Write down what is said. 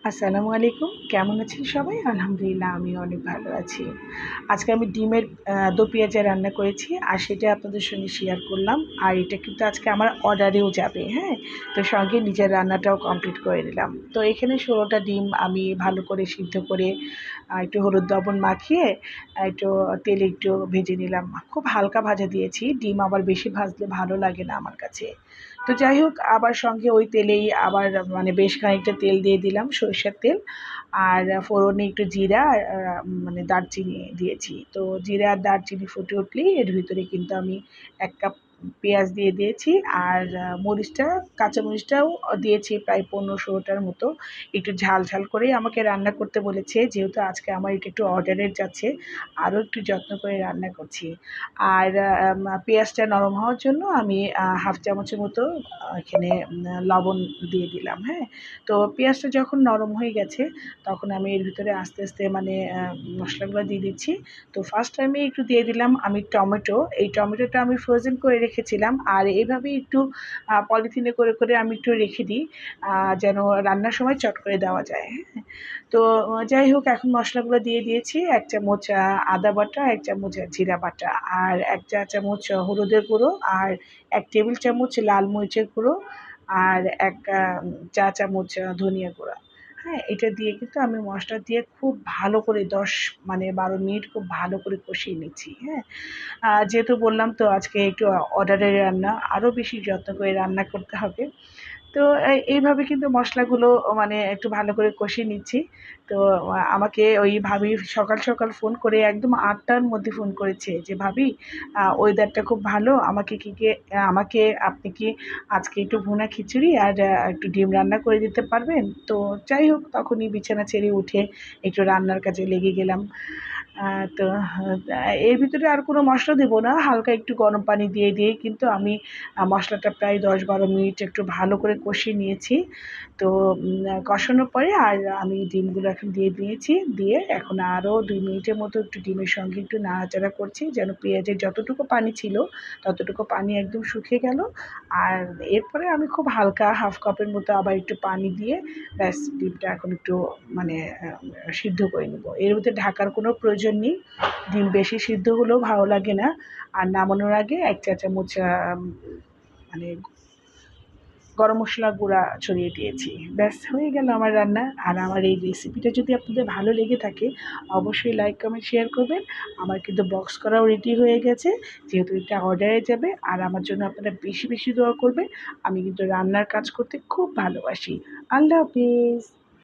আসসালামু আলাইকুম। কেমন আছেন সবাই? আলহামদুলিল্লাহ আমি অনেক ভালো আছি। আজকে আমি ডিমের দো পেঁয়াজা রান্না করেছি আর সেটা আপনাদের সঙ্গে শেয়ার করলাম। আর এটা কিন্তু আজকে আমার অর্ডারেও যাবে, হ্যাঁ? তো সঙ্গে নিজের রান্নাটাও কমপ্লিট করে নিলাম। তো এখানে ১৬ টা ডিম আমি ভালো করে সিদ্ধ করে একটু হলুদ লবণ মাখিয়ে একটু তেলে একটু ভেজে নিলাম। খুব হালকা ভাজা দিয়েছি। ডিম আবার বেশি ভাজলে ভালো লাগে না আমার কাছে। তো যাই হোক আবার সঙ্গে ওই তেলেই আবার বেশ খানিকটা তেল দিয়ে দিলাম, সরিষার তেল। আর ফোড়নে একটু জিরা দারচিনি দিয়েছি। তো জিরা আর দারচিনি ফুটে উঠলেই এর ভিতরে কিন্তু আমি ১ কাপ পেঁয়াজ দিয়ে দিয়েছি। আর কাঁচা মরিচটাও দিয়েছি প্রায় ১৫-১৬ টার মতো। একটু ঝাল, ঝাল করেই আমাকে রান্না করতে বলেছে। যেহেতু আজকে আমার এটা একটু অর্ডারের যাচ্ছে, আরও একটু যত্ন করে রান্না করছি। আর পেঁয়াজটা নরম হওয়ার জন্য আমি ১/২ চামচের মতো এখানে লবণ দিয়ে দিলাম, হ্যাঁ? তো পেঁয়াজটা যখন নরম হয়ে গেছে, তখন আমি এর ভিতরে আস্তে, আস্তে মশলাগুলো দিয়ে দিচ্ছি। তো ফার্স্ট টাইমে একটু দিয়ে দিলাম আমি টমেটো। এই টমেটোটা আমি ফ্রোজেন করে রেখেছিলাম। আর এভাবেই একটু পলিথিনে করে, করে আমি একটু রেখে দিই যেন রান্নার সময় চট করে দেওয়া যায়, হ্যাঁ? তো যাই হোক এখন মশলাগুলো দিয়ে দিয়েছি। ১ চামচ আদা বাটা, ১ চামচ জিরা বাটা, আর ১ চা চামচ হলুদের গুঁড়ো, আর ১ টেবিল চামচ লাল মরিচের গুঁড়ো, আর ১ চা চামচ ধনিয়া গুঁড়া। হ্যাঁ? এটা দিয়ে কিন্তু আমি মসলা দিয়ে খুব ভালো করে ১০ ১২ মিনিট খুব ভালো করে কষিয়ে নিচ্ছি, হ্যাঁ? যেহেতু বললাম তো আজকে একটু অর্ডারের রান্না, আরও বেশি যত্ন করে রান্না করতে হবে। তো এইভাবে কিন্তু মশলাগুলো একটু ভালো করে কষিয়ে নিচ্ছি। তো আমাকে ওই ভাবি সকাল, সকাল ফোন করে একদম ৮ টার মধ্যে ফোন করেছে যে, "ভাবি ওয়েদারটা খুব ভালো। আমাকে আপনি কি আজকে একটু ভুনা খিচুড়ি আর একটু ডিম রান্না করে দিতে পারবেন?" তো যাই হোক তখনই বিছানা ছেড়ে উঠে একটু রান্নার কাজে লেগে গেলাম। আ তো এর ভিতরে আর কোনো মসলা দেব না। হালকা একটু গরম পানি দিয়েই কিন্তু আমি মসলাটা প্রায় ১০-১২ মিনিট একটু ভালো করে কষিয়ে নিয়েছি। তো কষানোর পরে আর আমি ডিমগুলো এখন দিয়ে দিয়েছি। দিয়ে এখন আরও ২ মিনিটের মতো একটু ডিমের সঙ্গে একটু নাড়াচাড়া করছি যেন পেঁয়াজের যতটুকু পানি ছিল ততটুকু পানি একদম শুকিয়ে গেল। আর এরপরে আমি খুব হালকা ১/২ কাপের মতো আবার একটু পানি দিয়ে ব্যাস ডিমটা এখন একটু মানে সিদ্ধ করে নেব। এর মধ্যে ঢাকার কোনো প্রয়োজন নেই। ডিম বেশি সিদ্ধ হলেও ভালো লাগে না। আর নামানোর আগে ১ চা চামচ মানে গরম মসলার গুঁড়া ছড়িয়ে দিয়েছি। ব্যাস হয়ে গেল আমার রান্না। আর আমার এই রেসিপিটা যদি আপনাদের ভালো লেগে থাকে অবশ্যই লাইক, কমেন্ট, শেয়ার করবেন। আমার কিন্তু বক্স করাও রেডি হয়ে গেছে। যেহেতু এটা অর্ডারে যাবে আর আমার জন্য আপনারা বেশি, বেশি দোয়া করবেন। আমি কিন্তু রান্নার কাজ করতে খুব ভালোবাসি। আল্লাহ হাফেজ।